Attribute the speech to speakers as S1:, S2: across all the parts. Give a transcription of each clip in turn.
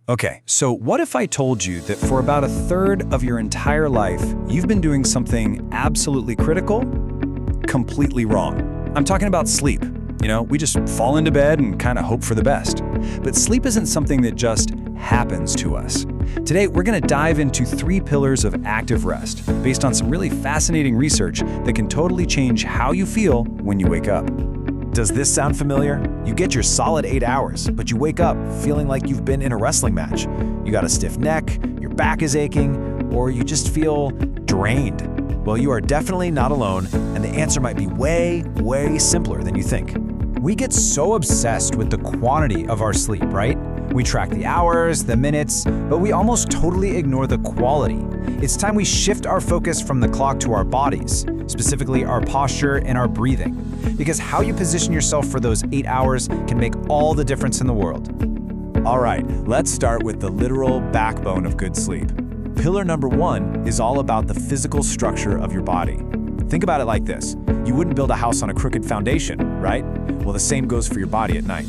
S1: Okay, so what if I told you that for about a third of your entire life, you've been doing something absolutely critical, completely wrong? I'm talking about sleep. We just fall into bed and kind of hope for the best. But sleep isn't something that just happens to us. Today, we're going to dive into 3 pillars of active rest, based on some really fascinating research that can totally change how you feel when you wake up.
S2: Does this sound familiar? You get your solid 8 hours, but you wake up feeling like you've been in a wrestling match. You got a stiff neck, your back is aching, or you just feel drained. Well, you are definitely not alone, and the answer might be way, way simpler than you think. We get so obsessed with the quantity of our sleep, right? We track the hours, the minutes, but we almost totally ignore the quality. It's time we shift our focus from the clock to our bodies, specifically our posture and our breathing. Because how you position yourself for those 8 hours can make all the difference in the world. All right, let's start with the literal backbone of good sleep. Pillar number 1 is all about the physical structure of your body. Think about it like this. You wouldn't build a house on a crooked foundation, right? Well, the same goes for your body at night.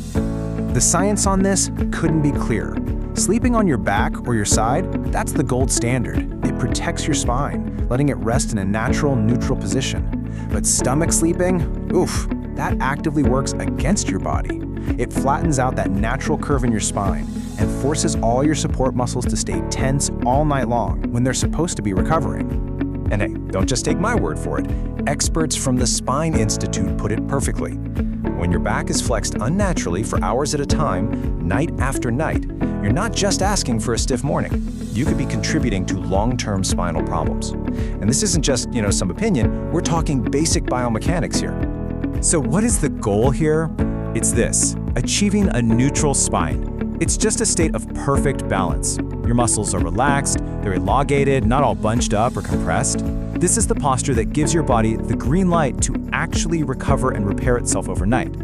S2: The science on this couldn't be clearer. Sleeping on your back or your side, that's the gold standard. It protects your spine, letting it rest in a natural, neutral position. But stomach sleeping, oof, that actively works against your body. It flattens out that natural curve in your spine and forces all your support muscles to stay tense all night long when they're supposed to be recovering. And hey, don't just take my word for it. Experts from the Spine Institute put it perfectly. When your back is flexed unnaturally for hours at a time, night after night, you're not just asking for a stiff morning. You could be contributing to long-term spinal problems. And this isn't just, some opinion, we're talking basic biomechanics here. So what is the goal here? It's this: achieving a neutral spine. It's just a state of perfect balance. Your muscles are relaxed, they're elongated, not all bunched up or compressed. This is the posture that gives your body the green light to actually recover and repair itself overnight.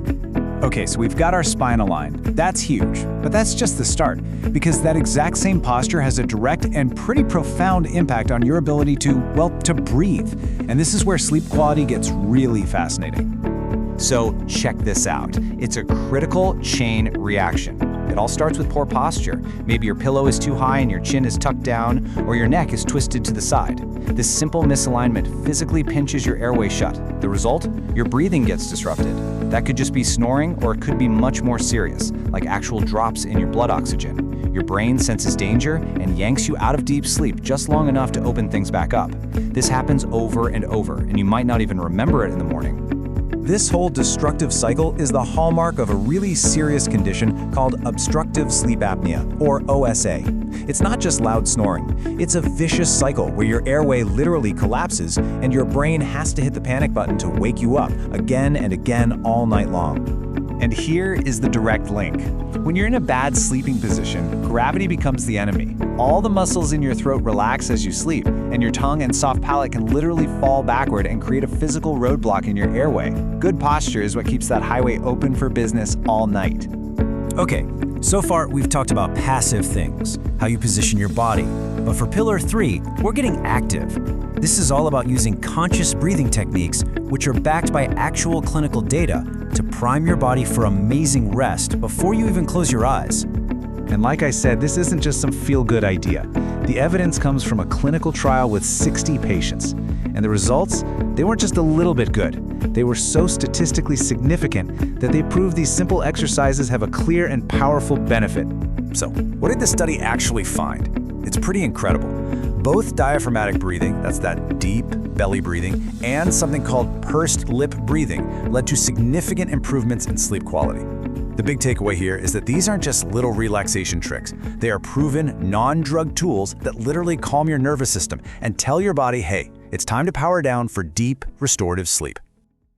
S2: Okay, so we've got our spine aligned. That's huge, but that's just the start, because that exact same posture has a direct and pretty profound impact on your ability to breathe. And this is where sleep quality gets really fascinating. So check this out. It's a critical chain reaction. It all starts with poor posture. Maybe your pillow is too high and your chin is tucked down, or your neck is twisted to the side. This simple misalignment physically pinches your airway shut. The result? Your breathing gets disrupted. That could just be snoring, or it could be much more serious, like actual drops in your blood oxygen. Your brain senses danger and yanks you out of deep sleep just long enough to open things back up. This happens over and over, and you might not even remember it in the morning. This whole destructive cycle is the hallmark of a really serious condition called obstructive sleep apnea, or OSA. It's not just loud snoring. It's a vicious cycle where your airway literally collapses and your brain has to hit the panic button to wake you up again and again all night long. And here is the direct link. When you're in a bad sleeping position, gravity becomes the enemy. All the muscles in your throat relax as you sleep, and your tongue and soft palate can literally fall backward and create a physical roadblock in your airway. Good posture is what keeps that highway open for business all night.
S1: Okay, so far we've talked about passive things, how you position your body. But for pillar 3, we're getting active. This is all about using conscious breathing techniques, which are backed by actual clinical data, to prime your body for amazing rest before you even close your eyes.
S2: And like I said, this isn't just some feel-good idea. The evidence comes from a clinical trial with 60 patients. And the results? They weren't just a little bit good. They were so statistically significant that they proved these simple exercises have a clear and powerful benefit.
S1: So, what did the study actually find? It's pretty incredible. Both diaphragmatic breathing, that's that deep belly breathing, and something called pursed lip breathing led to significant improvements in sleep quality. The big takeaway here is that these aren't just little relaxation tricks. They are proven, non-drug tools that literally calm your nervous system and tell your body, hey, it's time to power down for deep, restorative sleep.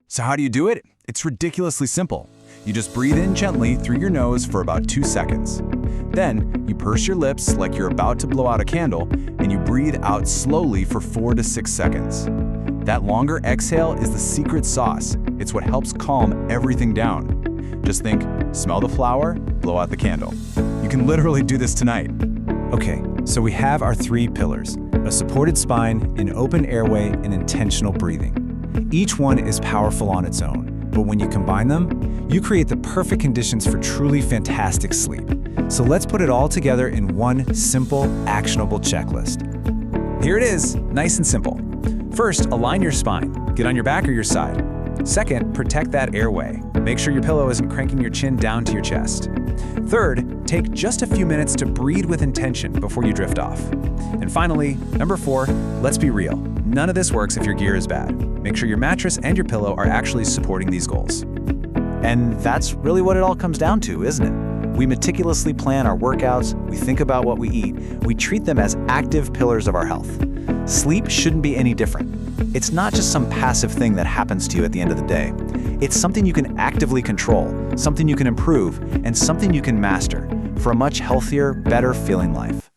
S1: So how do you do it? It's ridiculously simple. You just breathe in gently through your nose for about 2 seconds. Then, you purse your lips like you're about to blow out a candle, and you breathe out slowly for 4 to 6 seconds. That longer exhale is the secret sauce. It's what helps calm everything down. Just think, smell the flower, blow out the candle. You can literally do this tonight. Okay, so we have our 3 pillars: a supported spine, an open airway, and intentional breathing. Each one is powerful on its own, but when you combine them, you create the perfect conditions for truly fantastic sleep. So let's put it all together in one simple, actionable checklist. Here it is, nice and simple. First, align your spine. Get on your back or your side. Second, protect that airway. Make sure your pillow isn't cranking your chin down to your chest. Third, take just a few minutes to breathe with intention before you drift off. And finally, number 4, let's be real. None of this works if your gear is bad. Make sure your mattress and your pillow are actually supporting these goals.
S2: And that's really what it all comes down to, isn't it? We meticulously plan our workouts, we think about what we eat, we treat them as active pillars of our health. Sleep shouldn't be any different. It's not just some passive thing that happens to you at the end of the day. It's something you can actively control, something you can improve, and something you can master for a much healthier, better feeling life.